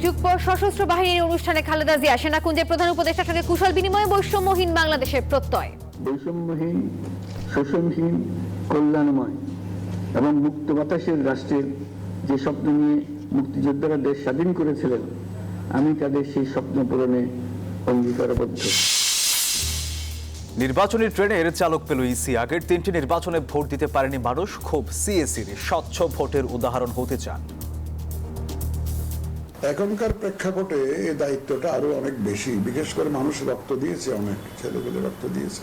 যুগ পর সশস্ত্র বাহিনীর অনুষ্ঠানে খালেদা জিয়া সেনাকুঞ্জের প্রধান উপদেষ্টার সঙ্গে কুশল বিনিময়ে বৈষম্যহীন বাংলাদেশের প্রত্যয়। বৈষম্যহীন, শোষণহীন, কল্যাণময় এবং মুক্ত বাতাসের রাষ্ট্রের যে স্বপ্ন নিয়ে মুক্তিযোদ্ধারা দেশ স্বাধীন করেছিলেন, আমি তাদের সেই স্বপ্ন পূরণে অঙ্গীকারবদ্ধ। নির্বাচনী ট্রেনের চালক পেল ইসি। আগের 3টি নির্বাচনে ভোট দিতে পারেনি মানুষ, খুব সিএসির স্বচ্ছ ভোটের উদাহরণ হতে চান। এখনকার প্রেক্ষাপটে এই দায়িত্বটা আরো অনেক বেশি, বিশেষ করে মানুষ রক্ত দিয়েছে, অনেক ছেলেপেলে রক্ত দিয়েছে।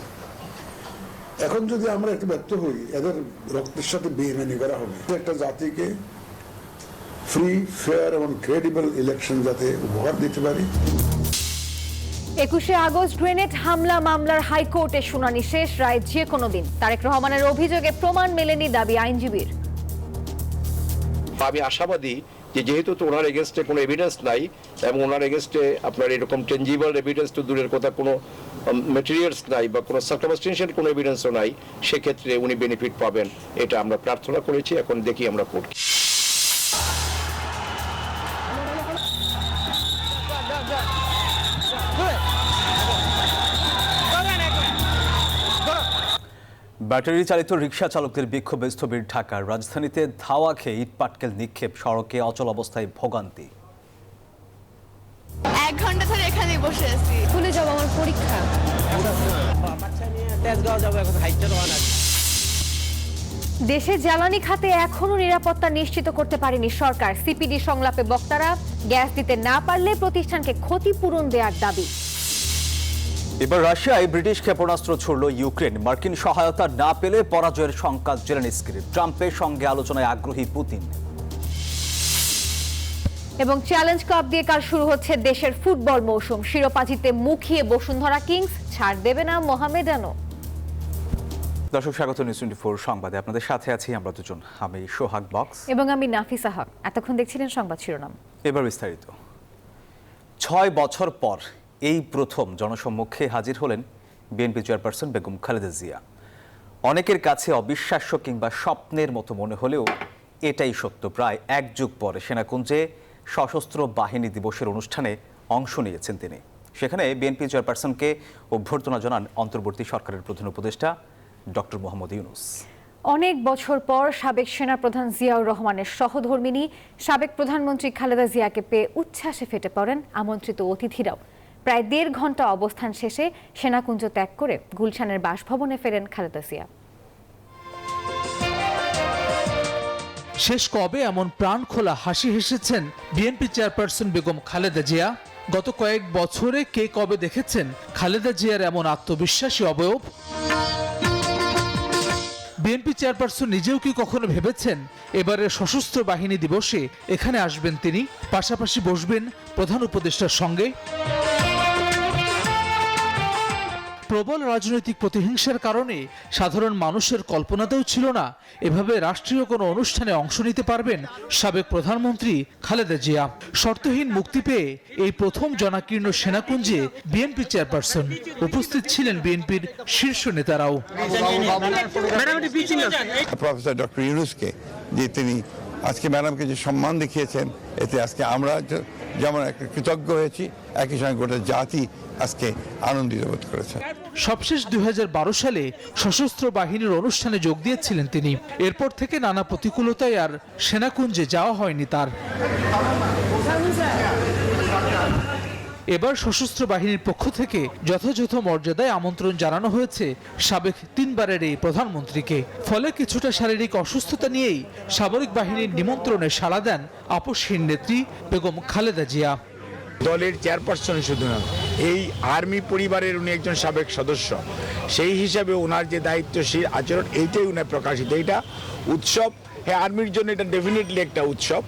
এখন যদি আমরা একটু ব্যর্থ হই, এদের রক্তের সাথে বেইমানি করা হবে। একটা জাতিকে ফ্রি, ফেয়ার এবং ক্রেডিবল ইলেকশন যাতে উপহার দিতে পারি। 21শে আগস্ট গ্রেনেড হামলা মামলার হাইকোর্টে শুনানি শেষ, রায় যে কোনো দিন। তারেক রহমানের অভিযোগে প্রমাণ মেলেনি, দাবি আইনজীবীর। আমি আশাবাদী যে যেহেতু তো ওনার এগেনস্টে কোনো এভিডেন্স নাই এবং ওনার এগেনস্টে আপনার এরকম টেনজিবল এভিডেন্স তো দূরের কথা, কোনো মেটেরিয়ালস নাই বা কোনো সার্কামস্টেন্সিয়াল কোনো এভিডেন্সও নাই, সেক্ষেত্রে উনি বেনিফিট পাবেন, এটা আমরা প্রার্থনা করেছি। এখন দেখি আমরা কোর্ট। ব্যাটারি চালিত রিকশা চালকদের বিক্ষোভে স্থবির ঢাকার রাজধানীতে। ধাওয়া খেয়ে ইট পাটকেল নিক্ষেপ, সড়কে অচল অবস্থায় ভোগান্তি। 1 ঘন্টা ধরে এখানে বসে আছি। খুলে যাবো আমার পরীক্ষা। দেশে জ্বালানি খাতে এখনো নিরাপত্তা নিশ্চিত করতে পারেনি সরকার। সিপিডি সংলাপে বক্তারা গ্যাস দিতে না পারলে প্রতিষ্ঠানকে ক্ষতিপূরণ দেওয়ার দাবি। এবার রাশিয়ায় ব্রিটিশ ক্ষেপণাস্ত্র ছুড়ল ইউক্রেন। মার্কিন সহায়তা না পেলে পরাজয়ের শঙ্কা জেলেনস্কির। ট্রাম্পের সঙ্গে আলোচনায় আগ্রহী পুতিন। এবং চ্যালেঞ্জ কাপ দিয়ে কাল শুরু হচ্ছে দেশের ফুটবল মৌসুম। শিরোপা জিতে মুখিয়ে বসুন্ধরা কিংস, ছাড় দেবে না মোহামেডানও। দর্শক, স্বাগত নিউজ 24 সংবাদে। আপনাদের সাথে আছি আমরা দুজন, আমি সোহাগ বক্স এবং আমি নাফিসা হক। এতক্ষণ দেখছিলেন সংবাদ শিরোনাম, এবার বিস্তারিত। 6 বছর পর এই প্রথম জনসম্মুখে হাজির হলেন বিএনপি চেয়ারপারসন বেগম খালেদা জিয়া। অনেকের কাছে অবিশ্বাস্য কিংবা স্বপ্নের মতো মনে হলেও এটাই সত্য। প্রায় 1 যুগ পরে সেনাকুঞ্জে সশস্ত্র বাহিনী দিবসের অনুষ্ঠানে অংশ নিয়েছেন তিনি। সেখানে বিএনপি চেয়ারপারসনকে অভ্যর্থনা জানান অন্তর্বর্তী সরকারের প্রধান উপদেষ্টা ডক্টর মোহাম্মদ ইউনূস। অনেক বছর পর সাবেক সেনাপ্রধান জিয়াউর রহমানের সহধর্মিণী সাবেক প্রধানমন্ত্রী খালেদা জিয়াকে পেয়ে উচ্ছ্বাসে ফেটে পড়েন আমন্ত্রিত অতিথিরাও। প্রায় 1.5 ঘন্টা অবস্থান শেষে সেনাকুঞ্জ ত্যাগ করে গুলশানের বাসভবনে ফেরেন খালেদা জিয়া। শেষ কবে এমন প্রাণ খোলা হাসি হেসেছেন বিএনপি চেয়ারপারসন বেগম খালেদা জিয়া? গত কয়েক বছরে কে কবে দেখেছেন খালেদা জিয়ার এমন আত্মবিশ্বাসী অবয়ব? বিএনপি চেয়ারপারসন নিজেও কি কখনো ভেবেছেন এবারের সশস্ত্র বাহিনী দিবসে এখানে আসবেন তিনি, পাশাপাশি বসবেন প্রধান উপদেষ্টার সঙ্গে? প্রবল রাজনৈতিক প্রতিহিংসার কারণে সাধারণ মানুষের কল্পনাতেও ছিল না এভাবে রাষ্ট্রীয় কোনো অনুষ্ঠানে অংশ নিতে পারবেন সাবেক প্রধানমন্ত্রী খালেদা জিয়া। শর্তহীন মুক্তি পেয়ে এই প্রথম জনাকীর্ণ সেনাকুঞ্জে বিএনপি চেয়ারপারসন। উপস্থিত ছিলেন বিএনপির শীর্ষ নেতারাও। প্রফেসর ডক্টর ইউনূসকে, যে তিনি আজকে ম্যাডামকে যে সম্মান দেখিয়েছেন, এতে আজকে আমরা যেমন কৃতজ্ঞ হয়েছি, একই সঙ্গে গোটা জাতি আজকে আনন্দিত বোধ করেছে। সবশেষ 2012 সালে সশস্ত্র বাহিনীর অনুষ্ঠানে যোগ দিয়েছিলেন তিনি। এরপর থেকে নানা প্রতিকূলতায় আর সেনাকুঞ্জে যাওয়া হয়নি তার। এবার সশস্ত্র বাহিনীর পক্ষ থেকে যথাযথ মর্যাদায় আমন্ত্রণ জানানো হয়েছে সাবেক 3 বারের এই প্রধানমন্ত্রীকে। ফলে কিছুটা শারীরিক অসুস্থতা নিয়েই সামরিক বাহিনীর নিমন্ত্রণে সাড়া দেন আপসহীন নেত্রী বেগম খালেদা জিয়া। দলের চেয়ারপারসন শুধু না, এই আর্মি পরিবারের উনি একজন সাবেক সদস্য, সেই হিসাবে ওনার যে দায়িত্বশীল আচরণ, এইটাই উনার প্রকাশিত। এটা উৎসব, হ্যাঁ, আর্মির জন্য এটা ডেফিনেটলি একটা উৎসব।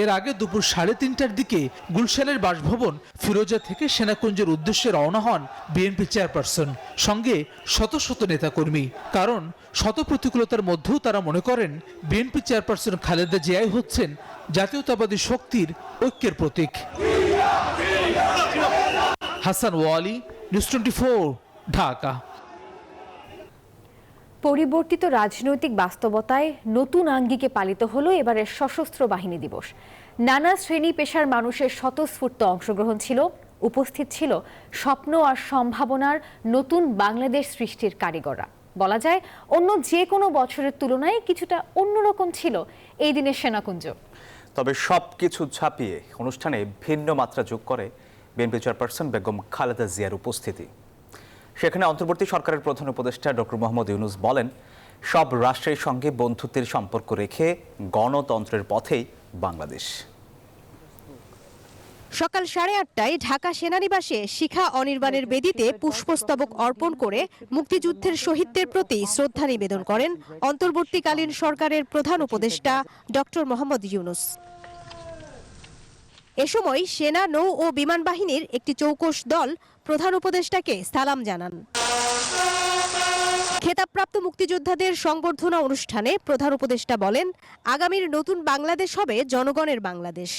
এর আগে দুপুর 3:30টার দিকে গুলশানের বাসভবন ফিরোজা থেকে সেনাকুঞ্জের উদ্দেশ্যে রওনা হন বিএনপি চেয়ারপারসন, সঙ্গে শত শত নেতাকর্মী। কারণ শত প্রতিকূলতার মধ্যেও তারা মনে করেন বিএনপি চেয়ারপারসন খালেদা জিয়াই হচ্ছেন জাতীয়তাবাদী শক্তির ঐক্যের প্রতীক। হাসান ওয়ালি, নিউজ 24, ঢাকা। পরিবর্তিত রাজনৈতিক বাস্তবতায় নতুন আঙ্গিকে পালিত হলো এবারের সশস্ত্র বাহিনী দিবস। নানা শ্রেণী পেশার মানুষের স্বতঃস্ফূর্ত অংশগ্রহণ ছিল, উপস্থিত ছিল স্বপ্ন আর সম্ভাবনার নতুন বাংলাদেশ সৃষ্টির কারিগররা। বলা যায় অন্য যে কোনো বছরের তুলনায় কিছুটা অন্যরকম ছিল এই দিনের সেনাকুঞ্জ। তবে সবকিছু ছাপিয়ে অনুষ্ঠানে ভিন্ন মাত্রা যোগ করে বিএনপি চেয়ারপারসন বেগম খালেদা জিয়ার উপস্থিতি। সেখানে অন্তর্বর্তী সরকারের প্রধান উপদেষ্টা ডক্টর মোহাম্মদ ইউনূস বলেন, সব রাষ্ট্রের সঙ্গে বন্ধুত্বের সম্পর্ক রেখে গণতন্ত্রের পথেই বাংলাদেশ। সকাল 8:30টায় ঢাকা সেনানিবাসে শিখা অনির্বাণের বেদিতে পুষ্পস্তবক অর্পণ করে মুক্তিযুদ্ধের শহীদদের প্রতি শ্রদ্ধা নিবেদন করেন অন্তর্বর্তীকালীন সরকারের প্রধান উপদেষ্টা ডক্টর মোহাম্মদ ইউনূস। এ সময় সেনা, নৌ ও বিমান বাহিনীর একটি চৌকস দল প্রধান উপদেষ্টাকে সালাম জানান। খেতাবপ্রাপ্ত মুক্তিযোদ্ধাদের সংবর্ধনা অনুষ্ঠানে প্রধান উপদেষ্টা বলেন, আগামীর নতুন বাংলাদেশ হবে জনগণের বাংলাদেশ।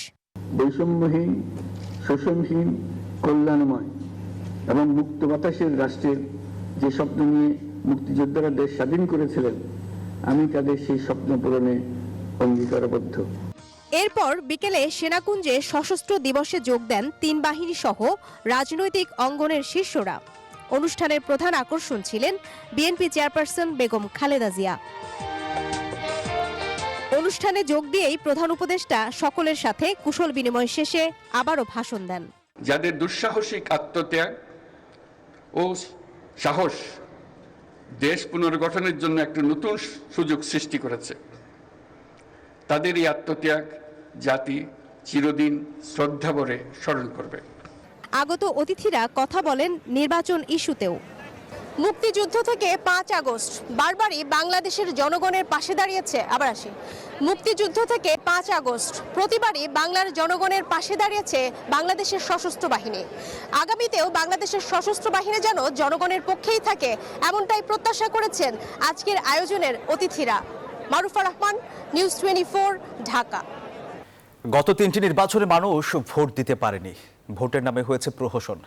বৈষম্যহীন, শোষণহীন, কল্যাণময় এবং মুক্ত বাতাসের রাষ্ট্রের যে স্বপ্ন নিয়ে মুক্তিযোদ্ধারা দেশ স্বাধীন করেছিলেন, আমি তাদের সেই স্বপ্ন পূরণে অঙ্গীকারবদ্ধ। এরপর বিকেলে সেনাকুঞ্জে সশস্ত্র দিবসে যোগ দেন 3 বাহিনী সহ রাজনৈতিক অঙ্গনের শীর্ষরা। অনুষ্ঠানের প্রধান আকর্ষণ ছিলেন বিএনপি চেয়ারপারসন বেগম খালেদা জিয়া। অনুষ্ঠানে যোগ দিয়েই প্রধান উপদেষ্টা সকলের সাথে কুশল বিনিময় শেষে আবারও ভাষণ দেন। যাদের দুঃসাহসিক আত্মত্যাগ ও সাহস দেশ পুনর্গঠনের জন্য একটা নতুন সুযোগ সৃষ্টি করেছে, তাদের এই আত্মত্যাগ জাতি চিরদিন শ্রদ্ধাভরে স্মরণ করবে। আগত অতিথিরা কথা বলেন নির্বাচন ইস্যুতেও। মুক্তিযুদ্ধ থেকে 5 আগস্ট বারবারই বাংলাদেশের জনগণের পাশে দাঁড়িয়েছে। মুক্তিযুদ্ধ থেকে 5 আগস্ট প্রতিবারই বাংলার জনগণের পাশে দাঁড়িয়েছে বাংলাদেশের সশস্ত্র বাহিনী। আগামীতেও বাংলাদেশের সশস্ত্র বাহিনী যেন জনগণের পক্ষেই থাকে, এমনটাই প্রত্যাশা করেছেন আজকের আয়োজনের অতিথিরা। মারুফা রহমান, নিউজ 24, ঢাকা। গত 3টি নির্বাচনে মানুষ ভোট দিতে পারেনি, ভোটের নামে হয়েছে প্রহসন।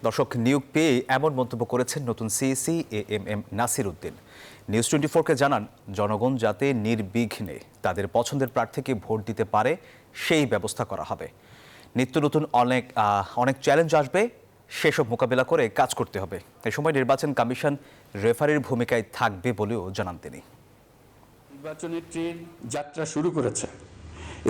দর্শক নিয়োগ পেয়ে এমন মন্তব্য করেছেন নতুন সিইসি এএমএম নাসির উদ্দিন। নিউজ 24কে জানান, জনগণ যাতে নির্বিঘ্নে তাদের পছন্দের প্রার্থীকে ভোট দিতে পারে সেই ব্যবস্থা করা হবে। নিত্য নতুন অনেক চ্যালেঞ্জ আসবে, সেসব মোকাবিলা করে কাজ করতে হবে। এ সময় নির্বাচন কমিশন রেফারির ভূমিকায় থাকবে বলেও জানান তিনি। নির্বাচনের ট্রেন যাত্রা শুরু করেছে,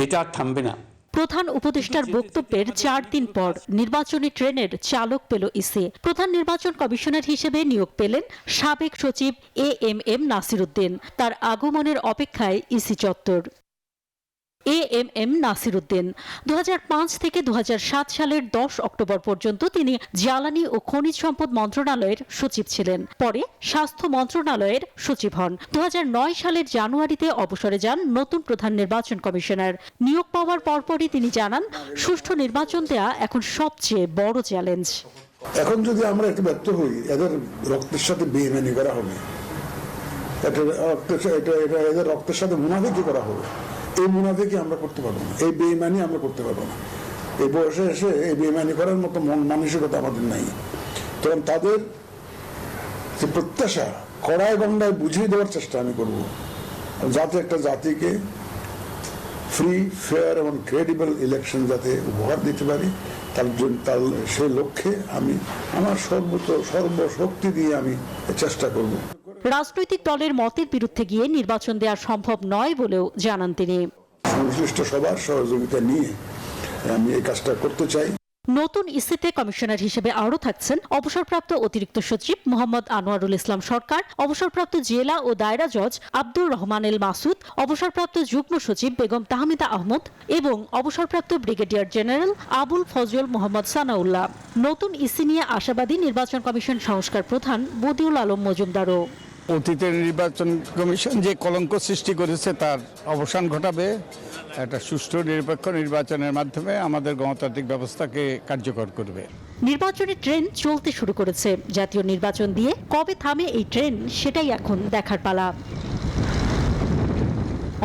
এটা আর থামবে না। প্রধান উপদেষ্টার বক্তব্যের 4 দিন পর নির্বাচনী ট্রেনের চালক পেল ইসি। প্রধান নির্বাচন কমিশনার হিসেবে নিয়োগ পেলেন সাবেক সচিব এএমএম নাসির উদ্দিন। তার আগমনের অপেক্ষায় ইসি চত্বর। এএমএম নাসির উদ্দিন 2005 থেকে 2007 সালের 10 অক্টোবর পর্যন্ত তিনি জ্বালানি ও খনিজ সম্পদ মন্ত্রণালয়ের সচিব ছিলেন। পরে স্বাস্থ্য মন্ত্রণালয়ের সচিব হন। 2009 সালের জানুয়ারিতে অবসরে যান নতুন প্রধান নির্বাচন কমিশনার। নিয়োগ পাওয়ার পরপরই তিনি জানান, সুষ্ঠু নির্বাচন দেয়া এখন সবচেয়ে বড় চ্যালেঞ্জ। এখন যদি আমরা একটু ব্যর্থ হই, এদের রক্তের সাথে বেইমানি করা হবে, এদের রক্তের সাথে মুনাফিকি করা হবে। এই মুনাফিকি আমরা করতে পারবো না, এই বেইমানি আমরা করতে পারবো না। এই বয়সে এসে এই বেইমানি করার মতো মন মানসিকতা আমাদের নাই। তখন তাদের যে প্রত্যাশা কড়ায় গন্ডায় বুঝিয়ে দেওয়ার চেষ্টা আমি করব, যাতে একটা জাতিকে ফ্রি, ফেয়ার এবং ক্রেডিবল ইলেকশন যাতে উপহার দিতে পারি, তার সেই লক্ষ্যে আমি আমার সর্বশক্তি দিয়ে আমি চেষ্টা করব। রাজনৈতিক দলের মতের বিরুদ্ধে গিয়ে নির্বাচন দেওয়া সম্ভব নয় বলেও জানান তিনি। সংশ্লিষ্ট সবার সহযোগিতা নিয়ে আমি এই কাজটা করতে চাই। নতুন ইসিতে কমিশনার হিসেবে আরও থাকছেন অবসরপ্রাপ্ত অতিরিক্ত সচিব মোহাম্মদ আনোয়ারুল ইসলাম সরকার, অবসরপ্রাপ্ত জেলা ও দায়রা জজ আব্দুর রহমান এল মাসুদ, অবসরপ্রাপ্ত যুগ্ম সচিব বেগম তাহমিদা আহমদ এবং অবসরপ্রাপ্ত ব্রিগেডিয়ার জেনারেল আবুল ফজল মোহাম্মদ সানাউল্লাহ। নতুন ইসি নিয়ে আশাবাদী নির্বাচন কমিশন সংস্কার প্রধান বদিউল আলম মজুমদারও। অতীতের নির্বাচন কমিশন যে কলঙ্ক সৃষ্টি করেছে তার অবসান ঘটাবে। একটা সুষ্ঠু নিরপেক্ষ নির্বাচনের মাধ্যমে আমাদের গণতান্ত্রিক ব্যবস্থাকে কার্যকর করবে। নির্বাচনী ট্রেন চলতে শুরু করেছে। জাতীয় নির্বাচন দিয়ে কবে থামে এই ট্রেন, সেটাই এখন দেখার পালা।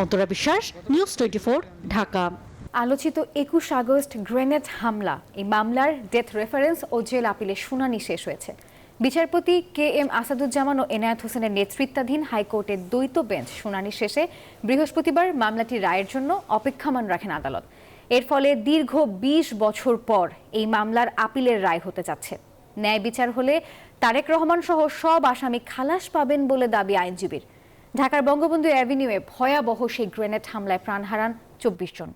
অন্তরা বিশ্বাস, নিউজ 24, ঢাকা। আলোচিত 21 আগস্ট গ্রেনেড হামলা, এই মামলার ডেথ রেফারেন্স ও জেল আপিলের শুনানি শেষ হয়েছে। বিচারপতি KM আসাদুজ্জামান ও এনায়েত হোসেনের নেতৃত্বাধীন হাইকোর্টের দ্বৈত বেঞ্চ শুনানি শেষে বৃহস্পতিবার মামলাটির রায়ের জন্য অপেক্ষমাণ রাখেন আদালত। এর ফলে দীর্ঘ ২০ বছর পর এই মামলার আপিলের রায় হতে যাচ্ছে। ন্যায় বিচার হলে তারেক রহমান সহ সব আসামি খালাস পাবেন বলে দাবি আইনজীবীর। ঢাকার বঙ্গবন্ধু অ্যাভিনিউয়ে ভয়াবহ সেই গ্রেনেড হামলায় প্রাণ হারান ২৪ জন।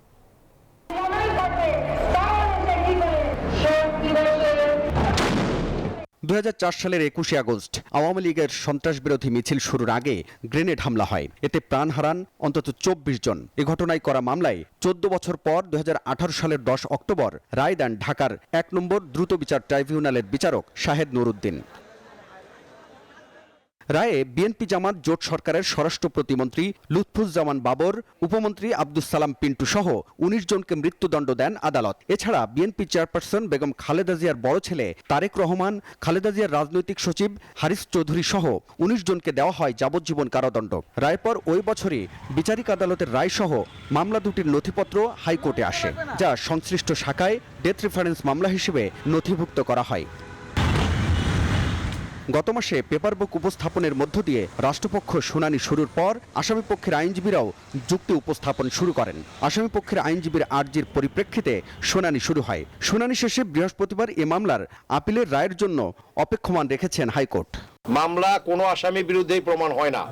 ২০০৪ সালের ২১শে আগস্ট আওয়ামী লীগের সন্ত্রাসবিরোধী মিছিল শুরুর আগে গ্রেনেড হামলা হয়। এতে প্রাণ হারান অন্তত ২৪ জন। এ ঘটনায় করা মামলায় ১৪ বছর পর ২০১৮ সালের ১০ অক্টোবর রায় দেন ঢাকার ১ নম্বর দ্রুত বিচার ট্রাইব্যুনালের বিচারক শাহেদ নুরুদ্দিন। রায়ে বিএনপি জামাত জোট সরকারের স্বরাষ্ট্র প্রতিমন্ত্রী লুৎফুজ্জামান বাবর, উপমন্ত্রী আব্দুস সালাম পিন্টু সহ ১৯ জনকে মৃত্যুদণ্ড দেন আদালত। এছাড়া বিএনপি চেয়ারপারসন বেগম খালেদা জিয়ার বড় ছেলে তারেক রহমান, খালেদা জিয়ার রাজনৈতিক সচিব হারিস চৌধুরী সহ ১৯ জনকে দেওয়া হয় যাবজ্জীবন কারাদণ্ড। রায়ের পর ওই বছরই বিচারিক আদালতের রায় সহ মামলা দুটির নথিপত্র হাইকোর্টে আসে, যা সংশ্লিষ্ট শাখায় ডেথ রেফারেন্স মামলা হিসেবে নথিভুক্ত করা হয়। গত মাসে পেপার বুক উপস্থাপনের মধ্য দিয়ে রাষ্ট্রপক্ষ শুনানি শুরুর পর আসামিপক্ষের আইনজীবীরাও যুক্তি উপস্থাপন শুরু করেন। আসামিপক্ষের আইনজীবীর আর্জির পরিপ্রেক্ষিতে শুনানি শুরু হয়। শুনানি শেষে বৃহস্পতিবার এ মামলার আপিলের রায়ের জন্য অপেক্ষমান রেখেছেন হাইকোর্ট। মামলা কোনো আসামির বিরুদ্ধেই প্রমাণ হয় না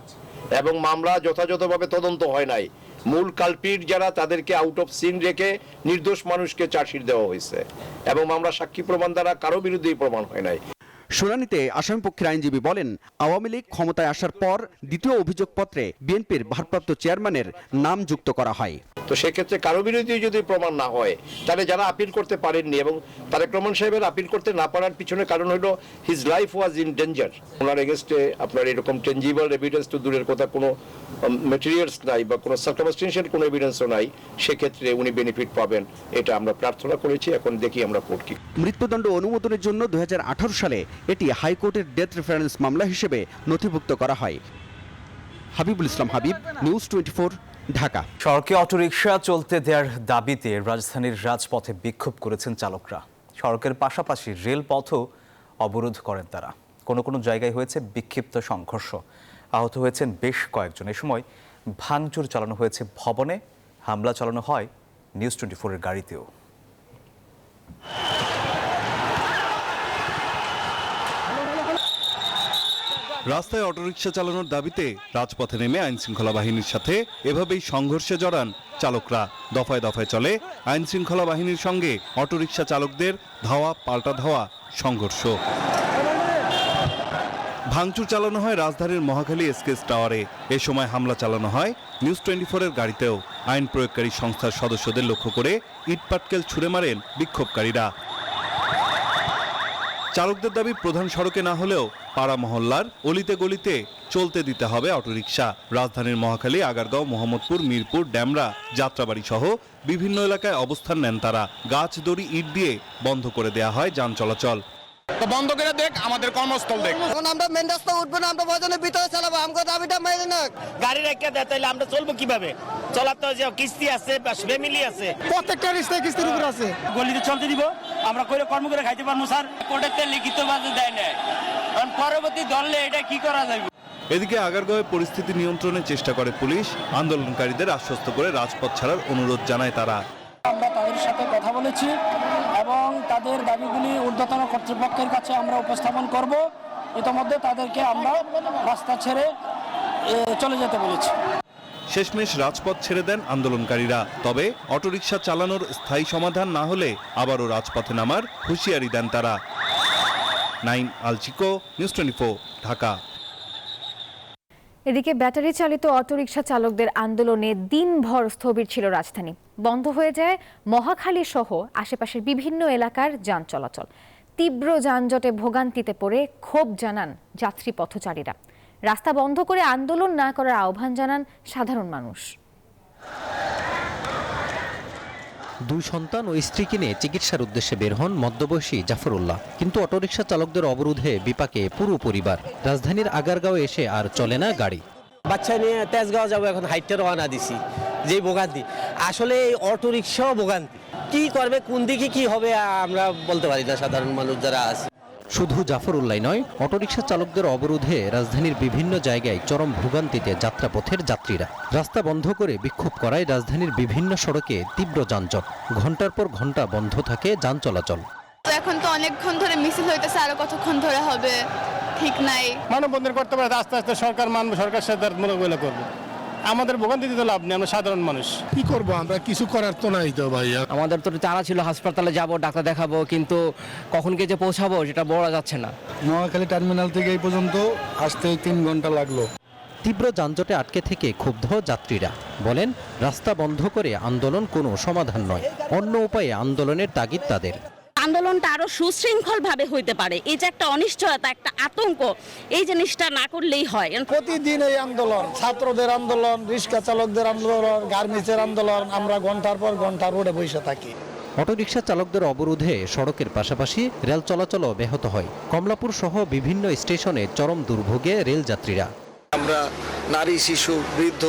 এবং মামলা যথাযথভাবে তদন্ত হয় নাই। মূল কালপিট যারা তাদেরকে আউট অফ সিন রেখে নির্দোষ মানুষকে চার্জশিট দেওয়া হয়েছে এবং মামলা সাক্ষী প্রমাণ দ্বারা কারো বিরুদ্ধেই প্রমাণ হয় নাই। শুনানিতে আসামিপক্ষের আইনজীবী বলেন, আওয়ামী লীগ ক্ষমতায় আসার পর দ্বিতীয় অভিযোগপত্রে বিএনপির ভারপ্রাপ্ত চেয়ারম্যানের নাম যুক্ত করা হয়। তো সেক্ষেত্রে কারো বিরুদ্ধে যদি প্রমাণ না হয় তাহলে যারা আপিল করতে পারেননি, এবং তারেক রহমান সাহেবের আপিল করতে না পারার পিছনে কারণ হলো his life was in danger. ওনার এগেনস্টে আপনার এরকম টেনজিবল এভিডেন্স তো দূরের কথা, কোনো মেটেরিয়ালস নাই বা কোনো সার্কামস্টেন্সিয়াল কোনো এভিডেন্সও নাই, সেক্ষেত্রে উনি বেনিফিট পাবেন, এটা আমরা প্রার্থনা করেছি। এখন দেখি আমরা কোর্ট কি। মৃত্যুদণ্ড অনুমোদনের জন্য ২০১৮ সালে এটি হাইকোর্টের ডেথ রেফারেন্স মামলা হিসেবে নথিভুক্ত করা হয়। হাবিবুল ইসলাম হাবিব, নিউজ 24, ঢাকা। সড়কে অটোরিকশা চলতে দেওয়ার দাবিতে রাজধানীর রাজপথে বিক্ষোভ করেছেন চালকরা। সড়কের পাশাপাশি রেলপথও অবরোধ করেন তারা। কোনো কোনো জায়গায় হয়েছে বিক্ষিপ্ত সংঘর্ষ, আহত হয়েছেন বেশ কয়েকজন। এ সময় ভাঙচুর চালানো হয়েছে ভবনে, হামলা চালানো হয় নিউজ 24-এর গাড়িতেও। রাস্তায় অটোরিকশা চালানোর দাবিতে রাজপথে নেমে আইনশৃঙ্খলা বাহিনীর সাথে এভাবেই সংঘর্ষে জড়ান চালকরা। দফায় দফায় চলে আইনশৃঙ্খলা বাহিনীর সঙ্গে অটোরিকশা চালকদের ধাওয়া পাল্টা ধাওয়া সংঘর্ষ। ভাঙচুর চালানো হয় রাজধানীর মহাখালী এসকেস টাওয়ারে। এ সময় হামলা চালানো হয় নিউজ 24-এর গাড়িতেও। আইন প্রয়োগকারী সংস্থার সদস্যদের লক্ষ্য করে ইটপাটকেল ছুড়ে মারেন বিক্ষোভকারীরা। চালকদের দাবি প্রধান সড়কে না হলেও পাড়া মহল্লার অলিতে গলিতে চলতে দিতে হবে অটোরিকশা। রাজধানীর মহাখালী, আগারগাঁও, মোহাম্মদপুর, মিরপুর, ড্যামরা, যাত্রাবাড়ি সহ বিভিন্ন এলাকায় অবস্থান নেন তারা। গাছ, দড়ি, ইট দিয়ে বন্ধ করে দেয়া হয় যান চলাচল। বন্ধ করে দেখ, আমাদের কর্মস্থল দেখ। আমরা মেন রাস্তা উঠবো না, আমরা ভজনের ভিতরে চালাবো, আমাকে দাবিটা মেনে না। গাড়ি রেখে দেয় তাইলে আমরা চলবো কিভাবে? চলাতে যে কিস্তি আছে বা ফ্যামিলি আছে, প্রত্যেকটা রিস্তায় কিস্তির উপর আছে। গলিতে চলতে দিব, আমরা করে কর্ম করে খাইতে পারবো স্যার। কোর্টের লিখিত বাজে দেয় না, কারণ পরবর্তী দললে এটা কি করা যাবে। এদিকে আগারগাঁওয়ে পরিস্থিতি নিয়ন্ত্রণের চেষ্টা করে পুলিশ। আন্দোলনকারীদের আশ্বস্ত করে রাজপথ ছাড়ার অনুরোধ জানায় তারা। আমরা তাদের সাথে কথা বলেছি এবং তাদের দাবিগুলি ঊর্ধ্বতন কর্তৃপক্ষের কাছে আমরা উপস্থাপন করব। ইতোমধ্যে তাদেরকে আমরা রাস্তা ছেড়ে চলে যেতে বলেছি। শেষমেশ রাজপথ ছেড়ে দেন আন্দোলনকারীরা। তবে অটোরিকশা চালানোর স্থায়ী সমাধান না হলে আবারও রাজপথে নামার হুঁশিয়ারি দেন তারা। নাইম আলচিকো, নিউজ 24, ঢাকা। এদিকে ব্যাটারি চালিত অটোরিকশা চালকদের আন্দোলনে দিনভর স্থবির ছিল রাজধানী। বন্ধ হয়ে যায় মহাখালী সহ আশেপাশের বিভিন্ন এলাকার যান চলাচল। তীব্র যানজটে ভোগান্তিতে পড়ে ক্ষোভ জানান যাত্রী পথচারীরা। রাস্তা বন্ধ করে আন্দোলন না করার আহ্বান জানান সাধারণ মানুষ। 2 সন্তান ও স্ত্রীকে নিয়ে চিকিৎসার উদ্দেশ্যে বের হন মধ্যবয়সী জাফরুল্লাহ। কিন্তু অটোরিকশা চালকদের অবরোধে বিপাকে পুরো পরিবার। রাজধানীর আগারগাঁও এসে আর চলে না গাড়ি। বাচ্চা নিয়ে তেজগাঁও যাবো, এখন হাইটে রওনা দিছি। যে ভোগান্তি, আসলে এই অটোরিকশাও ভোগান্তি। কি করবে, কোন দিকে কি হবে আমরা বলতে পারি না। সাধারণ মানুষ যারা আছে, শুধু জাফরউল্লাহ নয়, অটোরিকশা চালকদের অবরোধে রাজধানীর বিভিন্ন জায়গায় চরম ভোগান্তিতে যাত্রাপথের যাত্রীরা। রাস্তা বন্ধ করে বিক্ষোভ করায় রাজধানীর বিভিন্ন সড়কে তীব্র যানজট। ঘন্টার পর ঘন্টা বন্ধ থাকে যান চলাচল। তো এখন তো অনেকক্ষণ ধরে মিছিল হইতেছে, আরো কতক্ষণ ধরে হবে ঠিক নাই। মানববন্ধন করতে পারে, আস্তে আস্তে সরকার মানব, সরকার সাথে মোকাবিলা করবে। আমাদের ভোগান্তিতে তো লাভ নেই, আমরা সাধারণ মানুষ। কি করবো আমরা, কিছু করার তো নাই তো ভাইয়া। আমাদের তো চারা ছিল হাসপাতালে যাব, ডাক্তার দেখাবো, কিন্তু কখন গিয়ে যে পৌঁছাবো সেটা বলা যাচ্ছে না। নোয়াখালী টার্মিনাল থেকে এই পর্যন্ত আসতে 3 ঘন্টা লাগলো। তীব্র যানজটে আটকে থেকে ক্ষুব্ধ যাত্রীরা বলেন, রাস্তা বন্ধ করে আন্দোলন কোনো সমাধান নয়, অন্য উপায়ে আন্দোলনের তাগিদ তাদের। আন্দোলনটা আরো সুশৃঙ্খল ভাবে হইতে পারে। এই যে একটা অনিশ্চয়তা, একটা আতঙ্ক, এই জিনিসটা না করলেই হয়। প্রতিদিন এই আন্দোলন, ছাত্রদের আন্দোলন, রিক্সা চালকদের আন্দোলন, গার্মেন্টসের আন্দোলন, আমরা ঘন্টার পর ঘন্টা রোডে বসে থাকি। অটোরিকশা চালকদের অবরোধে সড়কের পাশাপাশি রেল চলাচলও ব্যাহত হয়। কমলাপুর সহ বিভিন্ন স্টেশনে চরম দুর্ভোগে রেল যাত্রীরা। আমরা নারী, শিশু, বৃদ্ধ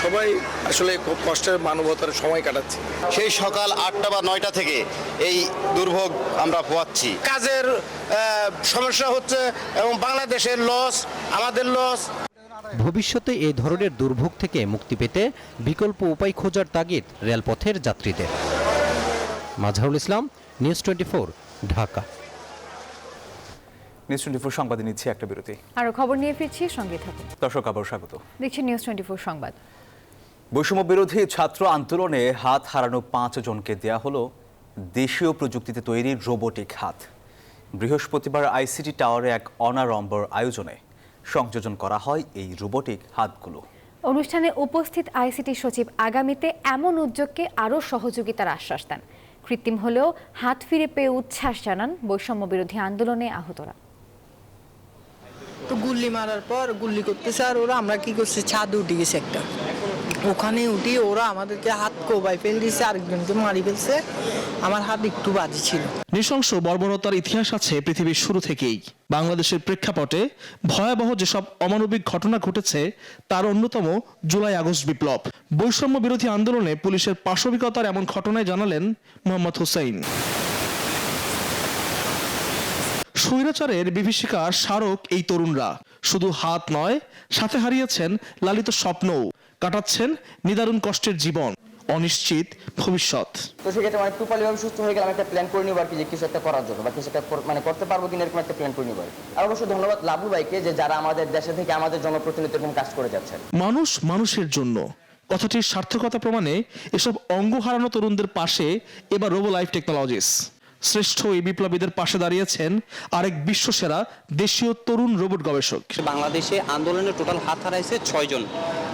সবাই আসলে খুব কষ্টের মানবতার সময় কাটাচ্ছি। সেই সকাল 8টা বা 9টা থেকে এই দুর্ভোগ আমরা পোয়াচ্ছি। কাজের সমস্যা হচ্ছে এবং বাংলাদেশের লস, আমাদের লস। ভবিষ্যতে এই ধরনের দুর্ভোগ থেকে মুক্তি পেতে বিকল্প উপায় খোঁজার তাগিদ রেলপথের যাত্রীদের। মাজহারুল ইসলাম, নিউজ 24, ঢাকা। নিউজ 24 সংবাদে নিচ্ছে একটা বিরতি। আরো খবর নিয়ে ফিরছি, সঙ্গে থাকুন। দর্শক আবার স্বাগত। দেখছি নিউজ 24 সংবাদ। বৈষম্য বিরোধী ছাত্র আন্দোলনে হাত হারানো 5 জনকে দেয়া হলো দেশীয় প্রযুক্তিতে তৈরি রোবোটিক হাত। বৃহস্পতিবার আইসিটি টাওয়ারে এক অনাড়ম্বর আয়োজনে সংযোজন করা হয় এই রোবোটিক হাতগুলো। অনুষ্ঠানে উপস্থিত আইসিটি সচিব আগামীতে এমন উদ্যোগকে আরও সহযোগিতার আশ্বাস দেন। কৃত্রিম হলেও হাত ফিরে পেয়ে উচ্ছ্বাস জানান বৈষম্য বিরোধী আন্দোলনে আহতরা। তো গুল্লি মারার পর গুল্লি করতেছে, আর ওরা আমরা কি করছি, ছাদ উঠে গেছে একটা, ওখানে উঠি ওরা আমাদেরকে হাত কোবাই ফেল দিয়েছে, আরেকজনকে মারি ফেলছে। আমার হাত একটু বাজি ছিল। নৃশংস বর্বরতার ইতিহাস আছে পৃথিবীর শুরু থেকেই। বাংলাদেশের প্রেক্ষাপটে ভয়াবহ যেসব অমানবিক ঘটনা ঘটেছে তার অন্যতম জুলাই আগস্ট বিপ্লব। বৈষম্য বিরোধী আন্দোলনে পুলিশের পাশবিকতার এমন ঘটনায় জানালেন মোহাম্মদ হুসাইন। স্বৈরাচারের বিভীষিকার স্মারক এই তরুণরা শুধু হাত নয়, সাথে হারিয়েছেন লালিত স্বপ্নও, কাটাচ্ছেন নিদারুণ কষ্টের জীবন, অনিশ্চিত ভবিষ্যৎ। তো সেক্ষেত্রে মানে টুপালিভাবে সুস্থ হয়ে গেলাম, একটা প্ল্যান করে নিব আর কি, যে কিছু একটা করার জন্য বা কিছু একটা মানে করতে পারবো কিনা এরকম একটা প্ল্যান করে নিব। আর অবশ্যই ধন্যবাদ লাবু ভাইকে, যে যারা আমাদের দেশে থেকে আমাদের জনপ্রতিনিধি এরকম কাজ করে যাচ্ছে। মানুষ মানুষের জন্য কথাটির সার্থকতা প্রমাণে এসব অঙ্গ হারানো তরুণদের পাশে এবার রোবো লাইফ টেকনোলজিস। শ্রেষ্ঠ এই বিপ্লবীদের পাশে দাঁড়িয়েছেন আরেক বিশ্বসেরা দেশীয় তরুণ রোবট গবেষক। বাংলাদেশে আন্দোলনে টোটাল হাত হারাইছে 6 জন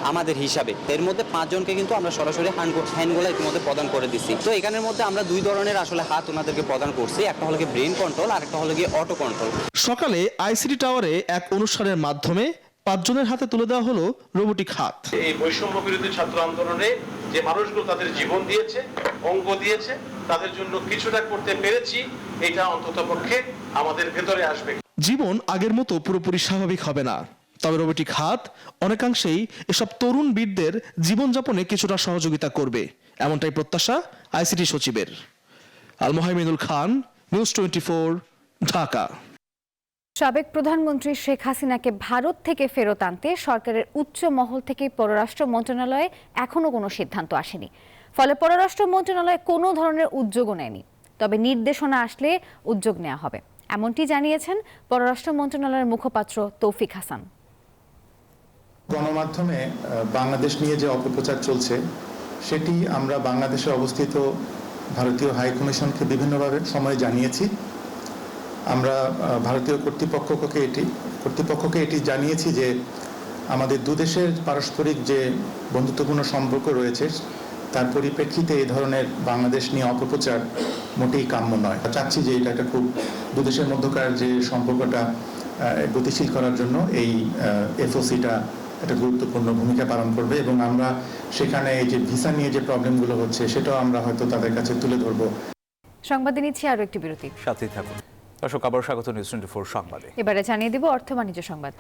আমাদের হিসাবে। এর মধ্যে 5 জনকে কিন্তু আমরা সরাসরি হ্যান্ডগুলো ইতিমধ্যে প্রদান করে দিচ্ছি। তো এখানের মধ্যে আমরা 2 ধরনের আসলে হাত ওনাদেরকে প্রদান করছি, একটা হলো কি ব্রেন কন্ট্রোল আর একটা হলো কি অটো কন্ট্রোল। সকালে আইসিটি টাওয়ারে এক অনুষ্ঠানের মাধ্যমে 5 জনের হাতে তুলে দেওয়া হলো রোবোটিক হাত। এই বৈষম্য বিরোধী ছাত্র আন্দোলনে যে মানুষগুলো তাদের জীবন দিয়েছে, অঙ্গ দিয়েছে, তাদের জন্য কিছুটা করতে পেরেছি, এটা অন্ততপক্ষে আমাদের ভেতরে আসবে। জীবন আগের মতো পুরোপুরি স্বাভাবিক হবে না, তবে রোবোটিক হাত অনেকাংশেই এসব তরুণ বীরদের জীবনযাপনে কিছুটা সহযোগিতা করবে, এমনটাই প্রত্যাশা আইসিটি সচিবের। আল মোহাইমিনুল খান, নিউজ 24, ঢাকা। সাবেক প্রধানমন্ত্রী শেখ হাসিনাকে ভারত থেকে ফেরত আনতে সরকারের উচ্চ মহল থেকে পররাষ্ট্র মন্ত্রণালয়ে এখনো কোনো সিদ্ধান্ত আসেনি। ফলে পররাষ্ট্র মন্ত্রণালয় কোনো ধরনের উদ্যোগও নেয়নি। তবে নির্দেশনা আসলে উদ্যোগ নেওয়া হবে, এমনটি জানিয়েছেন পররাষ্ট্র মন্ত্রণালয়ের মুখপাত্র তৌফিক হাসান। গণমাধ্যমে বাংলাদেশ নিয়ে যে অপপ্রচার চলছে সেটি আমরা বাংলাদেশে অবস্থিত ভারতীয় হাই কমিশনকে বিভিন্নভাবে সময় জানিয়েছি। আমরা ভারতীয় কর্তৃপক্ষকে এটি জানিয়েছি যে আমাদের দুদেশের পারস্পরিক যে বন্ধুত্বপূর্ণ সম্পর্ক রয়েছে তার পরিপ্রেক্ষিতে এই ধরনের বাংলাদেশ নিয়ে অপপ্রচার মোটেই কাম্য নয়। চাচ্ছি যে এটা একটা খুব দুদেশের মধ্যকার যে সম্পর্কটা গতিশীল করার জন্য এই এফওসিটা একটা গুরুত্বপূর্ণ ভূমিকা পালন করবে এবং আমরা সেখানে এই যে ভিসা নিয়ে যে প্রবলেমগুলো হচ্ছে সেটাও আমরা হয়তো তাদের কাছে তুলে ধরবো। সংবাদে নিচ্ছি আরো একটি বিরতি, সাথেই থাকুন। দর্শক আবার স্বাগত নিউজ 24 সংবাদে। এবারে জানিয়ে দিব অর্থ বাণিজ্য সংবাদ।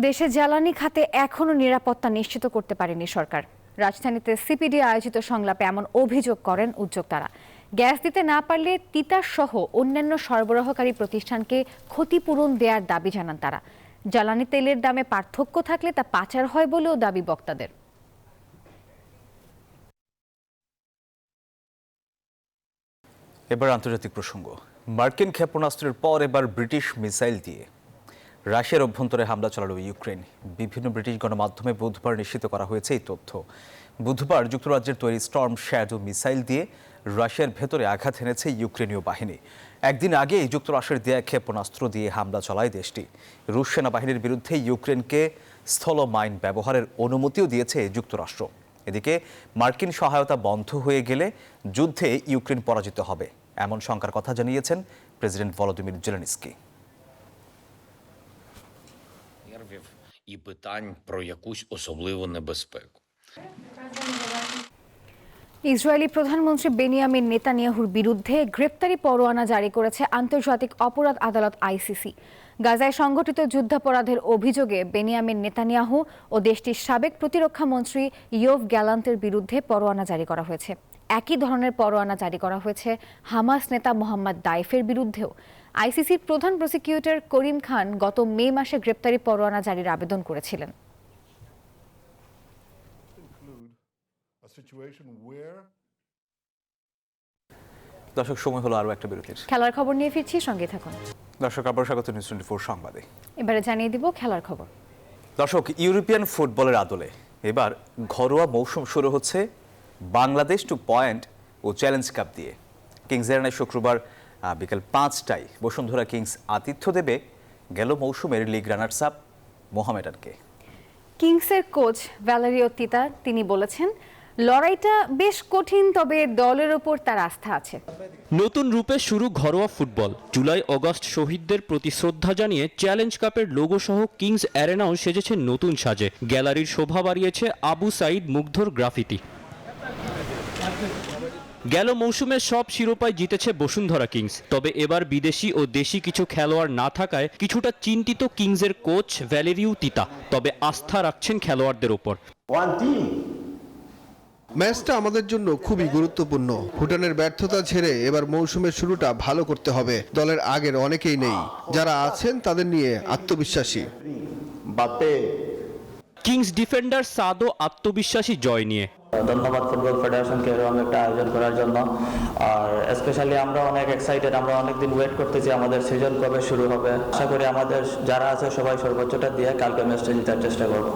দেশে জ্বালানি খাতে এখনো নিরাপত্তা নিশ্চিত করতে পারেনি সরকার। রাজধানীতে সিপিডি আয়োজিত সংলাপে এমন অভিযোগ করেন উদ্যোক্তারা। গ্যাস দিতে না পারলে তিতাস সহ অন্যান্য সরবরাহকারী প্রতিষ্ঠানকে ক্ষতিপূরণ দেওয়ার দাবি জানান তারা। জ্বালানি তেলের দামে পার্থক্য থাকলে তা পাচার হয় বলেও দাবি বক্তাদের। এবার আন্তর্জাতিক প্রসঙ্গ। মার্কিন ক্ষেপণাস্ত্রের পর এবার ব্রিটিশ মিসাইল দিয়ে রাশিয়ার অভ্যন্তরে হামলা চালালো ইউক্রেন। বিভিন্ন ব্রিটিশ গণমাধ্যমে বুধবার নিশ্চিত করা হয়েছে এই তথ্য। বুধবার যুক্তরাজ্যের তৈরি স্টর্ম শ্যাডো মিসাইল দিয়ে রাশিয়ার ভেতরে আঘাত এনেছে ইউক্রেনীয় বাহিনী। একদিন আগে যুক্তরাষ্ট্রের দেয়া ক্ষেপণাস্ত্র দিয়ে হামলা চালায় দেশটি। রুশ সেনাবাহিনীর বিরুদ্ধে ইউক্রেনকে স্থল মাইন ব্যবহারের অনুমতিও দিয়েছে যুক্তরাষ্ট্র। এদিকে মার্কিন সহায়তা বন্ধ হয়ে গেলে যুদ্ধে ইউক্রেন পরাজিত হবে এমন শঙ্কার কথা জানিয়েছেন প্রেসিডেন্ট ভলোদিমির জেলেনস্কি। І питань про якусь особливу небезпеку. ইসরায়েলি প্রধানমন্ত্রী বেনিয়ামিন নেতানিয়াহুর বিরুদ্ধে গ্রেপ্তারি পরোয়ানা জারি করেছে আন্তর্জাতিক অপরাধ আদালত আইসিসি। গাজায় সংঘটিত যুদ্ধাপরাধের অভিযোগে বেনিয়ামিন নেতানিয়াহু ও দেশটির সাবেক প্রতিরক্ষা মন্ত্রী ইয়োভ গ্যালান্টের বিরুদ্ধে পরোয়ানা জারি করা হয়েছে। একই ধরনের পরোয়ানা জারি করা হয়েছে হামাস নেতা মোহাম্মদ দাইফের বিরুদ্ধেও। আইসিসির প্রধান প্রসিকিউটর করিম খান গত মে মাসে গ্রেপ্তারি পরোয়ানা জারির আবেদন করেছিলেন। দর্শক, সময় হলো আরও একটা বিরতির। খেলার খবর নিয়ে ফিরছি, সঙ্গে থাকুন। দর্শক, আবার স্বাগত নিউজ 24 সংবাদে। এবারে জানিয়ে দিব খেলার খবর। দর্শক, ইউরোপিয়ান ফুটবলের আদলে এবার ঘরোয়া মৌসুম শুরু হচ্ছে বাংলাদেশ 2 পয়েন্ট ও চ্যালেঞ্জ কাপ দিয়ে। কিংস এরেনায় শুক্রবার বিকেল 5টায় বসুন্ধরা কিংস আতিথ্য দেবে গেল মৌসুমের লিগ রানার্স আপ মোহামেডানকে। কিংসের কোচ ভ্যালেরিও তিতা তিনি বলেছেন, লড়াইটা বেশ কঠিন, তবে দলের ওপর তার আস্থা আছে। নতুন রূপে শুরু ঘরোয়া ফুটবল। জুলাই অগস্ট শহীদদের প্রতি শ্রদ্ধা জানিয়ে চ্যালেঞ্জ কাপের লোগো সহ কিংস অ্যারেনাও সেজেছে নতুন সাজে। গ্যালারির শোভা বাড়িয়েছে আবু সাইদ মুগ্ধর গ্রাফিতি। গেল মৌসুমে সব শিরোপায় জিতেছে বসুন্ধরা কিংস, তবে এবার বিদেশি ও দেশি কিছু খেলোয়াড় না থাকায় কিছুটা চিন্তিত কিংসের কোচ ভ্যালেরিও তিতা, তবে আস্থা রাখছেন খেলোয়াড়দের ওপর। ম্যাচটা আমাদের জন্য খুবই গুরুত্বপূর্ণ। ভুটানের ব্যর্থতা ছেড়ে এবার মৌসুমের শুরুটা ভালো করতে হবে। দলের আগের অনেকেই নেই, যারা আছেন তাদের নিয়ে আত্মবিশ্বাসী। কিংস ডিফেন্ডার সাদও আত্মবিশ্বাসী জয় নিয়ে। ধন্যবাদ ফুটবল ফেডারেশনকে এরকম একটা আয়োজন করার জন্য। আর স্পেশালি আমরা অনেক এক্সাইটেড, আমরা অনেকদিন ওয়েট করতেছি আমাদের সিজন কবে শুরু হবে। আশা করি আমাদের যারা আছে সবাই সর্বোচ্চটা দিয়ে কালকে ম্যাচটা জেতার চেষ্টা করব।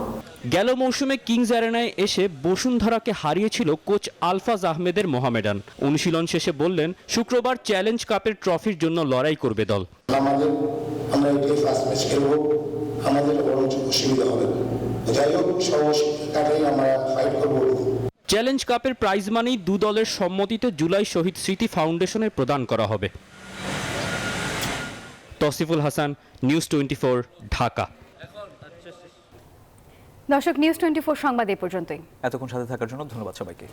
গেল মৌসুমে কিংস অ্যারেনায় এসে বসুন্ধরাকে হারিয়েছিল কোচ আলফাজ আহমেদের মোহামেডান। অনুশীলন শেষে বললেন, শুক্রবার চ্যালেঞ্জ কাপের ট্রফির জন্য লড়াই করবে দল। আমরা এটাই ফার্স্ট ম্যাচ খেলবো, আমাদের বরঞ্চ অসুবিধা হবে। যাই হোক, সবটাই আমরা ফাইট করবো। চ্যালেঞ্জ কাপের প্রাইজ মানি দু দলের সম্মতিতে জুলাই শহীদ স্মৃতি ফাউন্ডেশনের প্রদান করা হবে। তসিফুল হাসান, নিউজ 24, ঢাকা। দর্শক, নিউজ 24 সংবাদ এই পর্যন্তই। এতক্ষণ সাথে থাকার জন্য ধন্যবাদ সবাইকে।